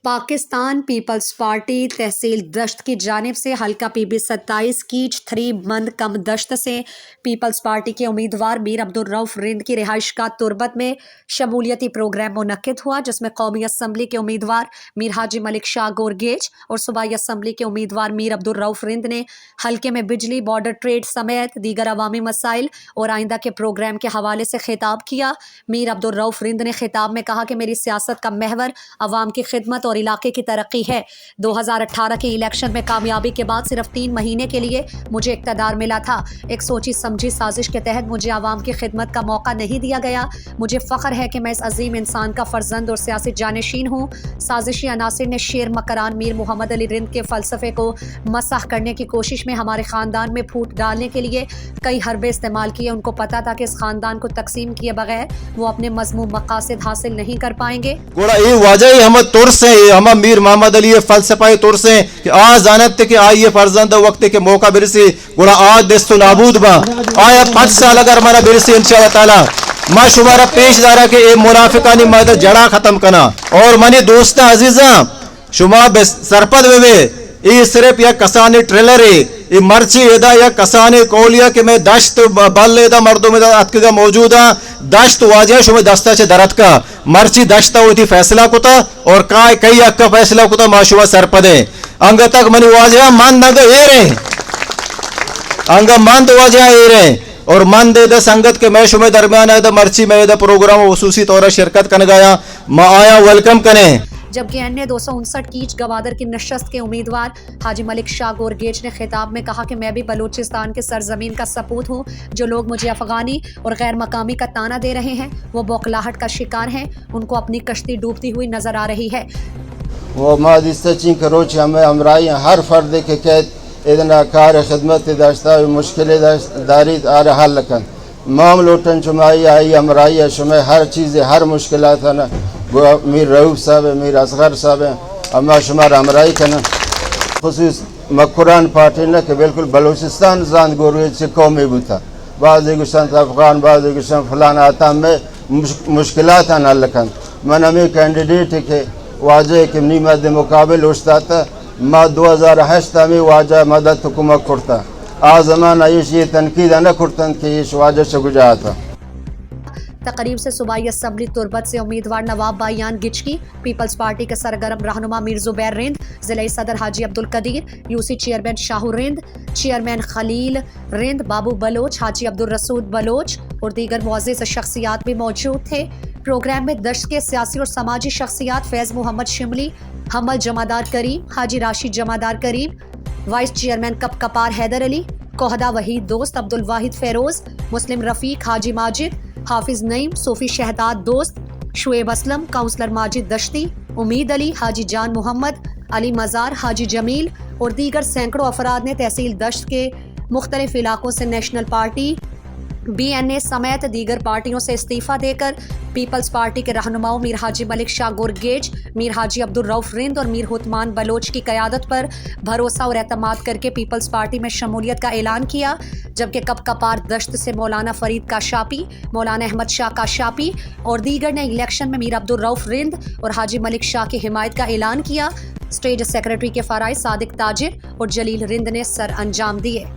Pakistan peoples party तहसील दश्त की जानिब से हल्का PB 27 कीच 3 बंद कम दश्त से पीपल्स पार्टी के उम्मीदवार मीर अब्दुल रऊफ रिंद की रिहाइश का तुरबत में शमूलियती प्रोग्राम मुनक्किद हुआ, जिसमें कौमी असम्बली के उम्मीदवार मीर हाजी मलिक शाह गोरगेज और सूबाई असम्बली के उम्मीदवार मीर अब्दुल रऊफ रिंद ने हल्के में बिजली, बॉर्डर ट्रेड समेत दीगर अवामी मसाइल और आइंदा के प्रोग्राम के हवाले से खिताब किया। मीर अब्दुल रऊफ रिंद ने खिताब में कहा कि मेरी सियासत का महवर अवाम की खिदमत और इलाके की तरक्की है। 2018 के इलेक्शन में कामयाबी के बाद सिर्फ 3 महीने के लिए मुझे इक़्तिदार मिला था। एक सोची समझी साजिश के तहत मुझे आवाम की खिदमत का मौका नहीं दिया गया। मुझे फ़ख्र है कि मैं इस अजीम इंसान का फर्जंद और सियासी जानशीन हूँ। साजिशी अनासिर ने शेर मकरान मीर मोहम्मद अली रिंद के फ़लसफ़े को मसख करने की कोशिश में हमारे ख़ानदान में फूट डालने के लिए कई हरबे इस्तेमाल किए। उनको पता था कि इस ख़ानदान को तकसीम किए बगैर वो अपने मज़मूम मकासद हासिल नहीं कर पाएंगे। हम मीर मोहम्मद अली फलसफा तौर से कि आज जानते कि आइए फर्जंद वक्त के मौका बिरसी गुड़ा आज दस्तो नाबूद बा आया 5 साल अगर मरा बिरसी इंशाअल्लाह ताला मां शुमारा पेश दारा के ए मुनाफिकानी मद जड़ा खत्म कना और मनी दोस्त अजीजा शुमा सरपद वे ये सिर्फ या कसानी ट्रेलर है ये मर्ची एदा या कसानी कोलिया के मैं दश्त बल एदा मर्दों में अतकगा मौजूदा दश्त वाजिया शुमे दस्ता छे दरत का मर्ची दश्ता होती फैसला कुता और काय कई अक्का फैसला कुता माशुवा सरपदे अंग तक मनी वाजिया मान नग ए रे अंग मंद वाजिया ए रे और मन दे द संगत के मैं शुमे दरमियान है द मर्ची में द प्रोग्राम वसूसी तौर शिरकत कर गया मैं आया वेलकम कने। जबकि अन्य 259 कीच गवादर की नशस्त के उम्मीदवार हाजी मलिक शाह गोरगेज ने खिताब में कहा कि मैं भी बलूचिस्तान के सरजमीन का सपूत हूँ। जो लोग मुझे अफगानी और गैर मकामी का ताना दे रहे हैं वो बौखलाहट का शिकार हैं। उनको अपनी कश्ती डूबती हुई नजर आ रही है। वो मादिस्ती करोच हमें हमराई हर फर्द के कैद इतना कार खदमत दाश्ता मुश्किल दारी आ रहा लखन माम लोटन चुमाई आई हमराई शुमे हर चीज़ हर मुश्किल था ना मीर रऊफ साहब है, मीर असगर साहब है, अम्मा शुमार हमराई का ना खुसूस मकुरान पार्टी ने कि बिल्कुल बलूचिस्तान जान गोरवेज से कौमी बुता बाज़ गुस्तान अफ़गान बाज़ गुस्तान फलाना आता में मुश्किलात न लखन मन हमें कैंडिडेट के वाजे के नीमत मुकाबल उस्ताता माँ 2008 में वाजा मदद हुकूमत करता आ ज़माना ये तनकीद न करतन कि ये वाजा से गुजरा था। तकरीब से सूबाई असम्बली तुरबत से उम्मीदवार नवाब बायान गिचकी, पीपल्स पार्टी के सरगर्म रहनुमा मीर ज़ुबैर रिंद, ज़िले सदर Haji Abdul Qadir, UC chairman Shahu Rind, chairman Khalil Rind, Babu Baloch, Haji Abdul Rasool Baloch और दीगर मुअज़्ज़िज़ शख्सियात भी मौजूद थे। प्रोग्राम में दश्त के सियासी और समाजी शख्सियात फैज़ मोहम्मद शिमली, हमल जमादार करीम, हाजी राशिद जमादार करीम, वाइस चेयरमैन कपकपार हैदर अली, कोहदा वहीद दोस्त, अब्दुल वाहिद फेरोज़, मुस्लिम रफ़ीक, हाजी माजिद, हाफिज नईम, सूफी शहदाद दोस्त, शुएब असलम, काउंसलर माजिद दश्ती, उम्मीद अली, हाजी जान मोहम्मद, अली मज़ार, हाजी जमील और दीगर सैकड़ों अफराद ने तहसील दश्त के मुख्तलिफ इलाकों से नेशनल पार्टी BNA समेत दीगर पार्टियों से इस्तीफ़ा देकर पीपल्स पार्टी के रहनुमाओं मीर हाजी मलिक शाह गोरगेज, मीर हाजी अब्दुल रऊफ रिंद और मीर हुतमान बलोच की क़यादत पर भरोसा और एतमाद करके पीपल्स पार्टी में शमूलियत का ऐलान किया। जबकि कपकपार दश्त से मौलाना फरीद काशापी, मौलाना अहमद शाह काशापी और दीगर ने इलेक्शन में मीर अब्दुल रऊफ रिंद और हाजी मलिक शाह की हिमायत का ऐलान किया। स्टेट सेक्रेटरी के फ़राइज़ सादिक ताजिर और जलील रिंद ने सर अंजाम दिए।